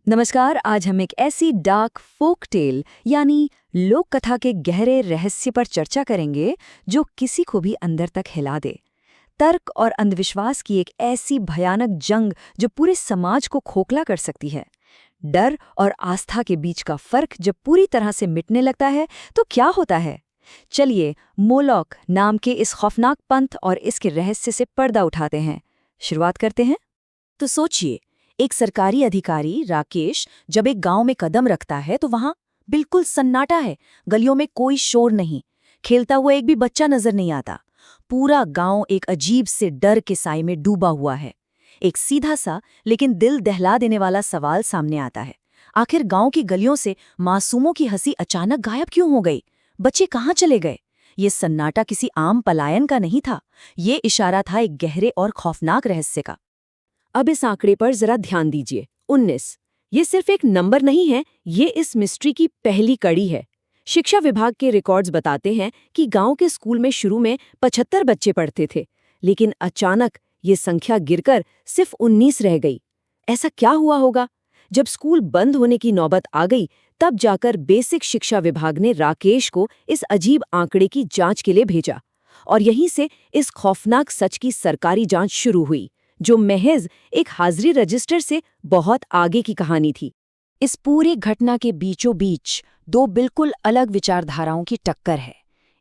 नमस्कार। आज हम एक ऐसी डार्क फोक टेल यानी लोक कथा के गहरे रहस्य पर चर्चा करेंगे जो किसी को भी अंदर तक हिला दे। तर्क और अंधविश्वास की एक ऐसी भयानक जंग जो पूरे समाज को खोखला कर सकती है। डर और आस्था के बीच का फर्क जब पूरी तरह से मिटने लगता है तो क्या होता है? चलिए मोलॉक नाम के इस खौफनाक पंथ और इसके रहस्य से पर्दा उठाते हैं। शुरुआत करते हैं। तो सोचिए, एक सरकारी अधिकारी राकेश जब एक गांव में कदम रखता है तो वहां बिल्कुल सन्नाटा है। गलियों में कोई शोर नहीं, खेलता हुआ एक भी बच्चा नजर नहीं आता। पूरा गांव एक अजीब से डर के साए में डूबा हुआ है। एक सीधा सा लेकिन दिल दहला देने वाला सवाल सामने आता है, आखिर गांव की गलियों से मासूमों की हंसी अचानक गायब क्यों हो गई? बच्चे कहाँ चले गए? ये सन्नाटा किसी आम पलायन का नहीं था, ये इशारा था एक गहरे और खौफनाक रहस्य का। अब इस आंकड़े पर जरा ध्यान दीजिए, 19। ये सिर्फ एक नंबर नहीं है, ये इस मिस्ट्री की पहली कड़ी है। शिक्षा विभाग के रिकॉर्ड्स बताते हैं कि गांव के स्कूल में शुरू में 75 बच्चे पढ़ते थे, लेकिन अचानक ये संख्या गिरकर सिर्फ 19 रह गई। ऐसा क्या हुआ होगा? जब स्कूल बंद होने की नौबत आ गई, तब जाकर बेसिक शिक्षा विभाग ने राकेश को इस अजीब आंकड़े की जांच के लिए भेजा, और यहीं से इस खौफनाक सच की सरकारी जांच शुरू हुई, जो महज एक हाजिरी रजिस्टर से बहुत आगे की कहानी थी। इस पूरी घटना के बीचों बीच दो बिल्कुल अलग विचारधाराओं की टक्कर है।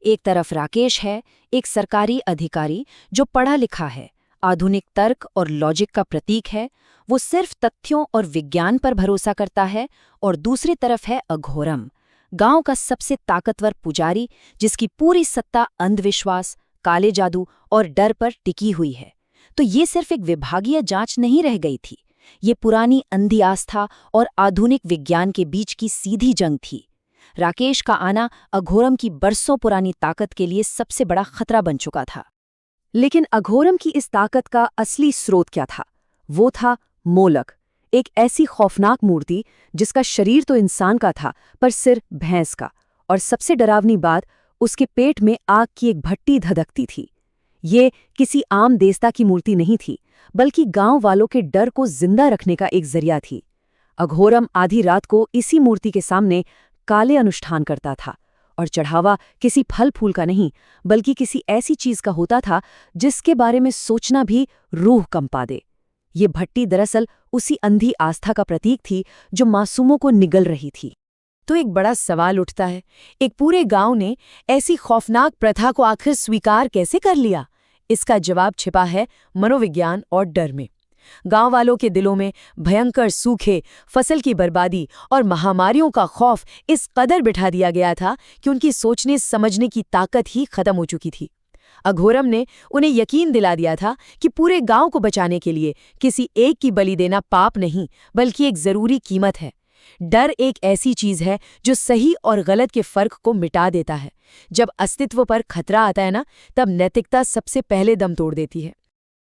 एक तरफ राकेश है, एक सरकारी अधिकारी जो पढ़ा लिखा है, आधुनिक तर्क और लॉजिक का प्रतीक है, वो सिर्फ तथ्यों और विज्ञान पर भरोसा करता है। और दूसरी तरफ है अघोरम, गांव का सबसे ताकतवर पुजारी, जिसकी पूरी सत्ता अंधविश्वास, काले जादू और डर पर टिकी हुई है। तो ये सिर्फ एक विभागीय जांच नहीं रह गई थी, ये पुरानी अंधी आस्था और आधुनिक विज्ञान के बीच की सीधी जंग थी। राकेश का आना अघोरम की बरसों पुरानी ताकत के लिए सबसे बड़ा खतरा बन चुका था। लेकिन अघोरम की इस ताकत का असली स्रोत क्या था? वो था मोलक, एक ऐसी खौफनाक मूर्ति जिसका शरीर तो इंसान का था पर सिर भैंस का, और सबसे डरावनी बात, उसके पेट में आग की एक भट्टी धधकती थी। ये किसी आम देवता की मूर्ति नहीं थी, बल्कि गांव वालों के डर को जिंदा रखने का एक जरिया थी। अघोरम आधी रात को इसी मूर्ति के सामने काले अनुष्ठान करता था, और चढ़ावा किसी फल फूल का नहीं, बल्कि किसी ऐसी चीज का होता था जिसके बारे में सोचना भी रूह कंपा दे। ये भट्टी दरअसल उसी अंधी आस्था का प्रतीक थी जो मासूमों को निगल रही थी। तो एक बड़ा सवाल उठता है, एक पूरे गांव ने ऐसी खौफनाक प्रथा को आखिर स्वीकार कैसे कर लिया? इसका जवाब छिपा है मनोविज्ञान और डर में। गांव वालों के दिलों में भयंकर सूखे, फसल की बर्बादी और महामारियों का खौफ इस कदर बिठा दिया गया था कि उनकी सोचने समझने की ताकत ही खत्म हो चुकी थी। अघोरम ने उन्हें यकीन दिला दिया था कि पूरे गांव को बचाने के लिए किसी एक की बलि देना पाप नहीं, बल्कि एक जरूरी कीमत है। डर एक ऐसी चीज है जो सही और गलत के फर्क को मिटा देता है। जब अस्तित्व पर खतरा आता है ना, तब नैतिकता सबसे पहले दम तोड़ देती है।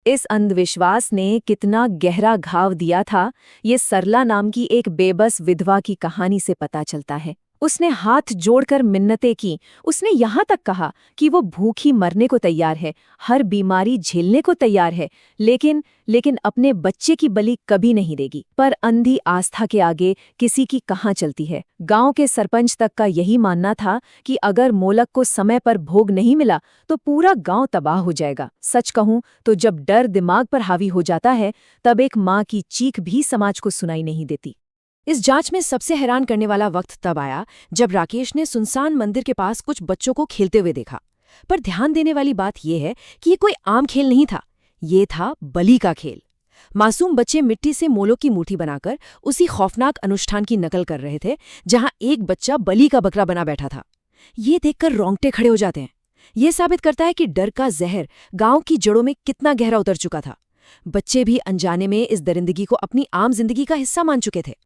इस अंधविश्वास ने कितना गहरा घाव दिया था, ये सरला नाम की एक बेबस विधवा की कहानी से पता चलता है। उसने हाथ जोड़कर मिन्नतें की, उसने यहाँ तक कहा कि वो भूखी मरने को तैयार है, हर बीमारी झेलने को तैयार है, लेकिन अपने बच्चे की बलि कभी नहीं देगी। पर अंधी आस्था के आगे किसी की कहाँ चलती है। गांव के सरपंच तक का यही मानना था कि अगर मोलक को समय पर भोग नहीं मिला तो पूरा गांव तबाह हो जाएगा। सच कहूं तो जब डर दिमाग पर हावी हो जाता है, तब एक माँ की चीख भी समाज को सुनाई नहीं देती। इस जांच में सबसे हैरान करने वाला वक्त तब आया जब राकेश ने सुनसान मंदिर के पास कुछ बच्चों को खेलते हुए देखा। पर ध्यान देने वाली बात यह है कि ये कोई आम खेल नहीं था, ये था बलि का खेल। मासूम बच्चे मिट्टी से मोलों की मूर्ति बनाकर उसी खौफनाक अनुष्ठान की नकल कर रहे थे, जहां एक बच्चा बलि का बकरा बना बैठा था। ये देखकर रोंगटे खड़े हो जाते हैं। ये साबित करता है कि डर का जहर गांव की जड़ों में कितना गहरा उतर चुका था। बच्चे भी अनजाने में इस दरिंदगी को अपनी आम जिंदगी का हिस्सा मान चुके थे।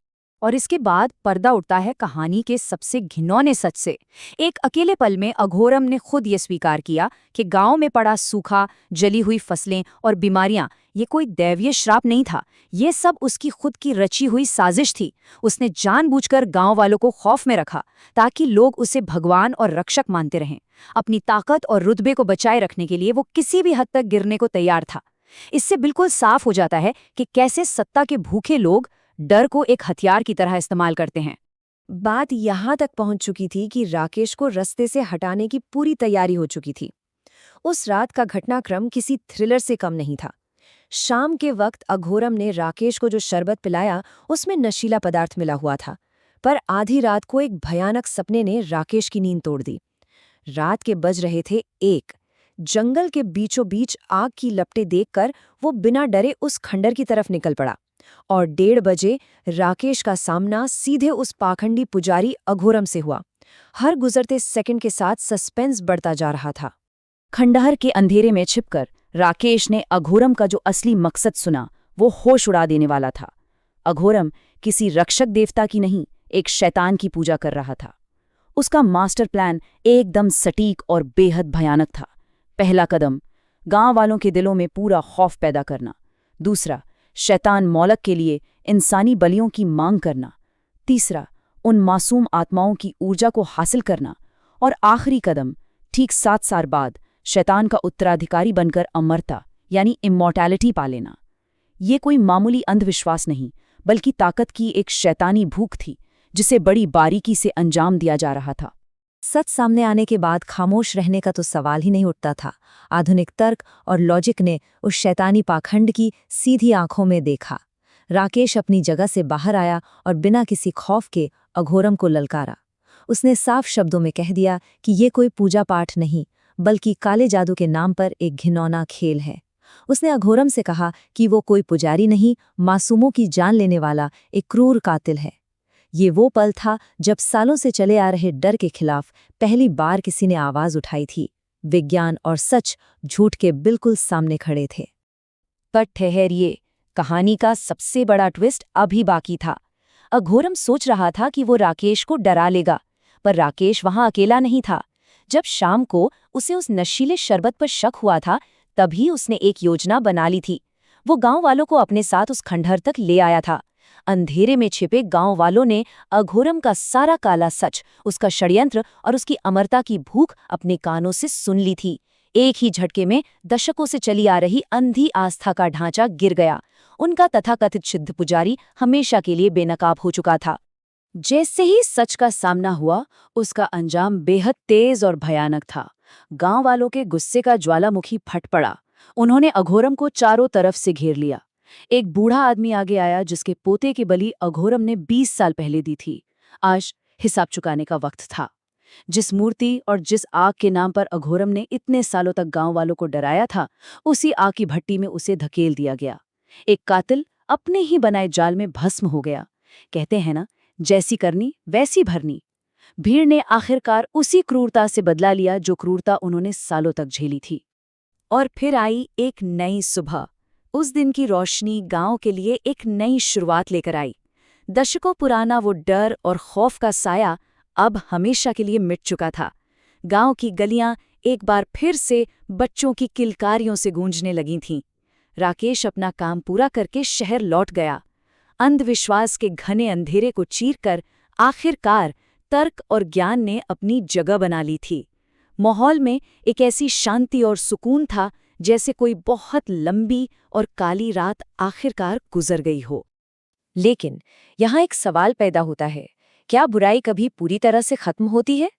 और इसके बाद पर्दा उठता है कहानी के सबसे घिनौने सच से। एक अकेले पल में अघोरम ने खुद ये स्वीकार किया कि गांव में पड़ा सूखा, जली हुई फसलें और बीमारियां ये कोई दैवीय श्राप नहीं था, ये सब उसकी खुद की रची हुई साजिश थी। उसने जानबूझकर गांव वालों को खौफ में रखा ताकि लोग उसे भगवान और रक्षक मानते रहें। अपनी ताकत और रुतबे को बचाए रखने के लिए वो किसी भी हद तक गिरने को तैयार था। इससे बिल्कुल साफ हो जाता है कि कैसे सत्ता के भूखे लोग डर को एक हथियार की तरह इस्तेमाल करते हैं। बात यहाँ तक पहुंच चुकी थी कि राकेश को रास्ते से हटाने की पूरी तैयारी हो चुकी थी। उस रात का घटनाक्रम किसी थ्रिलर से कम नहीं था। शाम के वक्त अघोरम ने राकेश को जो शरबत पिलाया उसमें नशीला पदार्थ मिला हुआ था, पर आधी रात को एक भयानक सपने ने राकेश की नींद तोड़ दी। रात के बज रहे थे 1। जंगल के बीचों बीच आग की लपटें देखकर वो बिना डरे उस खंडर की तरफ निकल पड़ा और 1:30 बजे राकेश का सामना सीधे उस पाखंडी पुजारी अघोरम से हुआ। हर गुजरते सेकंड के साथ सस्पेंस बढ़ता जा रहा था। खंडहर के अंधेरे में छिपकर राकेश ने अघोरम का जो असली मकसद सुना, वो होश उड़ा देने वाला था। अघोरम किसी रक्षक देवता की नहीं, एक शैतान की पूजा कर रहा था। उसका मास्टर प्लान एकदम सटीक और बेहद भयानक था। पहला कदम, गांव वालों के दिलों में पूरा खौफ पैदा करना। दूसरा, शैतान मोलक के लिए इंसानी बलियों की मांग करना। तीसरा, उन मासूम आत्माओं की ऊर्जा को हासिल करना। और आखिरी कदम, ठीक 7 साल बाद शैतान का उत्तराधिकारी बनकर अमरता यानी इमॉर्टैलिटी पा लेना। ये कोई मामूली अंधविश्वास नहीं, बल्कि ताकत की एक शैतानी भूख थी, जिसे बड़ी बारीकी से अंजाम दिया जा रहा था। सच सामने आने के बाद खामोश रहने का तो सवाल ही नहीं उठता था। आधुनिक तर्क और लॉजिक ने उस शैतानी पाखंड की सीधी आंखों में देखा। राकेश अपनी जगह से बाहर आया और बिना किसी खौफ के अघोरम को ललकारा। उसने साफ शब्दों में कह दिया कि ये कोई पूजा पाठ नहीं, बल्कि काले जादू के नाम पर एक घिनौना खेल है। उसने अघोरम से कहा कि वो कोई पुजारी नहीं, मासूमों की जान लेने वाला एक क्रूर कातिल है। ये वो पल था जब सालों से चले आ रहे डर के खिलाफ पहली बार किसी ने आवाज उठाई थी। विज्ञान और सच झूठ के बिल्कुल सामने खड़े थे। पर ठहरिए, कहानी का सबसे बड़ा ट्विस्ट अभी बाकी था। अघोरम सोच रहा था कि वो राकेश को डरा लेगा, पर राकेश वहां अकेला नहीं था। जब शाम को उसे उस नशीले शरबत पर शक हुआ था, तभी उसने एक योजना बना ली थी। वो गांव वालों को अपने साथ उस खंडहर तक ले आया था। अंधेरे में छिपे गांव वालों ने अघोरम का सारा काला सच, उसका षड्यंत्र और उसकी अमरता की भूख अपने कानों से सुन ली थी। एक ही झटके में दशकों से चली आ रही अंधी आस्था का ढांचा गिर गया। उनका तथाकथित सिद्ध पुजारी हमेशा के लिए बेनकाब हो चुका था। जैसे ही सच का सामना हुआ, उसका अंजाम बेहद तेज और भयानक था। गांव वालों के गुस्से का ज्वालामुखी फट पड़ा। उन्होंने अघोरम को चारों तरफ से घेर लिया। एक बूढ़ा आदमी आगे आया, जिसके पोते की बलि अघोरम ने 20 साल पहले दी थी। आज हिसाब चुकाने का वक्त था। जिस मूर्ति और जिस आग के नाम पर अघोरम ने इतने सालों तक गांव वालों को डराया था, उसी आग की भट्टी में उसे धकेल दिया गया। एक कातिल अपने ही बनाए जाल में भस्म हो गया। कहते हैं ना, जैसी करनी वैसी भरनी। भीड़ ने आखिरकार उसी क्रूरता से बदला लिया जो क्रूरता उन्होंने सालों तक झेली थी। और फिर आई एक नई सुबह। उस दिन की रोशनी गांव के लिए एक नई शुरुआत लेकर आई। दशकों पुराना वो डर और खौफ का साया अब हमेशा के लिए मिट चुका था। गांव की गलियां एक बार फिर से बच्चों की किलकारियों से गूंजने लगी थीं। राकेश अपना काम पूरा करके शहर लौट गया। अंधविश्वास के घने अंधेरे को चीरकर आखिरकार तर्क और ज्ञान ने अपनी जगह बना ली थी। माहौल में एक ऐसी शांति और सुकून था, जैसे कोई बहुत लंबी और काली रात आखिरकार गुजर गई हो। लेकिन यहाँ एक सवाल पैदा होता है, क्या बुराई कभी पूरी तरह से खत्म होती है?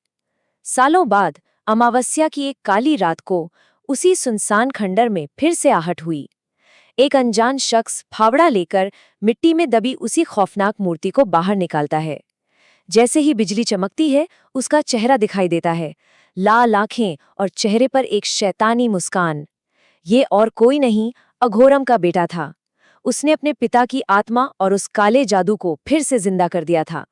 सालों बाद अमावस्या की एक काली रात को उसी सुनसान खंडर में फिर से आहट हुई। एक अनजान शख्स फावड़ा लेकर मिट्टी में दबी उसी खौफनाक मूर्ति को बाहर निकालता है। जैसे ही बिजली चमकती है, उसका चेहरा दिखाई देता है, लाल आंखें और चेहरे पर एक शैतानी मुस्कान। ये और कोई नहीं, अघोरम का बेटा था। उसने अपने पिता की आत्मा और उस काले जादू को फिर से जिंदा कर दिया था।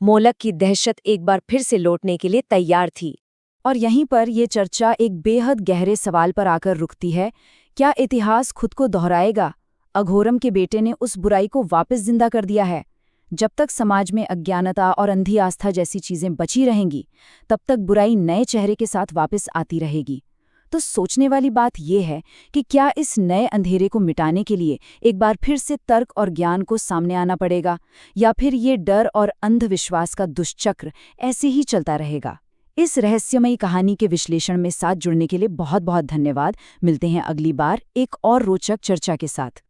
मोलक की दहशत एक बार फिर से लौटने के लिए तैयार थी। और यहीं पर ये चर्चा एक बेहद गहरे सवाल पर आकर रुकती है। क्या इतिहास खुद को दोहराएगा? अघोरम के बेटे ने उस बुराई को वापस जिंदा कर दिया है। जब तक समाज में अज्ञानता और अंधी आस्था जैसी चीजें बची रहेंगी, तब तक बुराई नए चेहरे के साथ वापस आती रहेगी। तो सोचने वाली बात यह है कि क्या इस नए अंधेरे को मिटाने के लिए एक बार फिर से तर्क और ज्ञान को सामने आना पड़ेगा, या फिर ये डर और अंधविश्वास का दुष्चक्र ऐसे ही चलता रहेगा? इस रहस्यमयी कहानी के विश्लेषण में साथ जुड़ने के लिए बहुत बहुत धन्यवाद। मिलते हैं अगली बार एक और रोचक चर्चा के साथ।